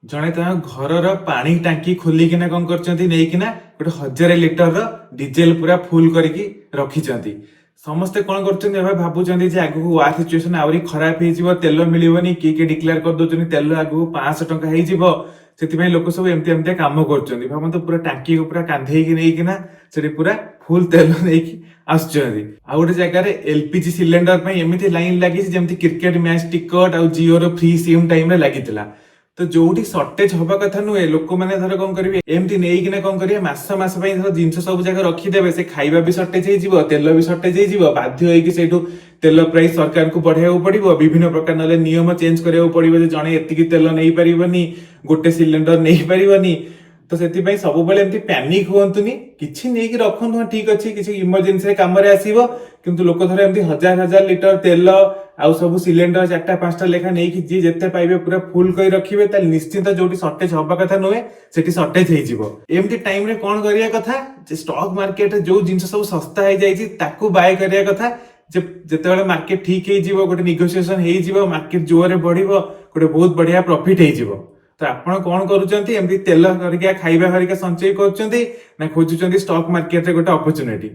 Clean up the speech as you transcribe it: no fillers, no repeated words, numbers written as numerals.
ଜଣେ ତାଙ୍କ ଘରର ପାଣି ଟାଙ୍କି ଖୋଲିକିନା କଣ କରିଛନ୍ତି ନେଇକିନା ଗୋଟେ 1000 ଲିଟର ଡିଜେଲ ପୁରା ଫୁଲ କରିକି ରଖିଛନ୍ତି। ସମସ୍ତେ କଣ କରୁଛନ୍ତି ଏବେ ଭାବୁଛନ୍ତି ଯେ ଆଗକୁ ୱାର ସିଚୁଏସନ ଆହୁରି ଖରାପ ହେଇଯିବ, ତେଲ ମିଳିବନି, କିଏ ଡିକ୍ଲେୟାର କରିଦଉଛନ୍ତି ତେଲ ଆଗକୁ 500 ଟଙ୍କା ହେଇଯିବ। ସେଥିପାଇଁ ଲୋକ ସବୁ ଏମିତିଆ କାମ କରୁଛନ୍ତି। ଭାବନ୍ତୁ ପୁରା ଟାଙ୍କିକୁ ପୁରା କାନ୍ଧେଇକି ନେଇକିନା ସେଠି ପୁରା ଫୁଲ ତେଲ ନେଇକି ଆସୁଛନ୍ତି। ଆଉ ଗୋଟେ ଜାଗାରେ ଏଲପିଜି ସିଲିଣ୍ଡର ପାଇଁ ଏମିତି ଲାଇନ ଲାଗିଛି ଯେମିତି କ୍ରିକେଟ ମ୍ୟାଚ୍ ଟିକଟ ଆଉ ଜିଓର ଫ୍ରି ସିମ୍ ଟାଇମରେ ଲାଗିଥିଲା। ତ ଯୋଉଠି ସର୍ଟେଜ ହବା କଥା ନୁହେଁ, ଲୋକମାନେ ଧର କଣ କରିବେ ଏମିତି ନେଇକିନା କଣ କରିବେ ମାସ ପାଇଁ ଧର ଜିନିଷ ସବୁ ଜାଗା ରଖିଦେବେ, ସେ ଖାଇବା ବି ସର୍ଟେଜ ହେଇଯିବ, ତେଲ ବି ସର୍ଟେଜ ହେଇଯିବ, ବାଧ୍ୟ ହେଇକି ସେଇଠୁ ତେଲ ପ୍ରାଇସ ସରକାରଙ୍କୁ ବଢେଇବାକୁ ପଡିବ, ବିଭିନ୍ନ ପ୍ରକାର ନହେଲେ ନିୟମ ଚେଞ୍ଜ କରିବାକୁ ପଡିବ ଯେ ଜଣେ ଏତିକି ତେଲ ନେଇପାରିବନି, ଗୋଟେ ସିଲିଣ୍ଡର ନେଇପାରିବନି। ତ ସେଥିପାଇଁ ସବୁବେଳେ ଏମିତି ପ୍ୟାନିକ ହୁଅନ୍ତୁନି, କିଛି ନେଇକି ରଖନ୍ତୁ, ହଁ ଠିକ ଅଛି କିଛି ଇମର୍ଜେନ୍ସିରେ କାମରେ ଆସିବ। କିନ୍ତୁ ଲୋକ ଧର ଏମିତି 1000 ଲିଟର ତେଲ ଆଉ ସବୁ ସିଲିଣ୍ଡର 4ଟା 5ଟା ଲେଖା ନେଇକି ଯିଏ ଯେତେ ପାଇବେ ପୁରା ଫୁଲ କରି ରଖିବେ, ତାହେଲେ ନିଶ୍ଚିତ ଯୋଉଠି ସର୍ଟେଜ ହବା କଥା ନୁହେଁ ସେଠି ସର୍ଟେଜ ହେଇଯିବ। ଏମିତି ଟାଇମରେ କଣ କରିବା କଥା, ଯେ ଷ୍ଟକ ମାର୍କେଟରେ ଯୋଉ ଜିନିଷ ସବୁ ଶସ୍ତା ହେଇଯାଇଛି ତାକୁ ବାୟ କରିବା କଥା। ଯେତେବେଳେ ମାର୍କେଟ ଠିକ ହେଇଯିବ, ଗୋଟେ ନିଗୋସିଏସନ ହେଇଯିବ, ମାର୍କେଟ ଜୋରରେ ବଢିବ, ଗୋଟେ ବହୁତ ବଢିଆ ପ୍ରଫିଟ ହେଇଯିବ। ତ ଆପଣ କଣ କରୁଛନ୍ତି, ଏମିତି ତେଲ କରିକା ଖାଇବା ହରିକା ସଞ୍ଚୟ କରୁଛନ୍ତି ନା ଖୋଜୁଛନ୍ତି ଷ୍ଟକ ମାର୍କେଟରେ ଗୋଟେ ଅପରଚ୍ୟୁନିଟି?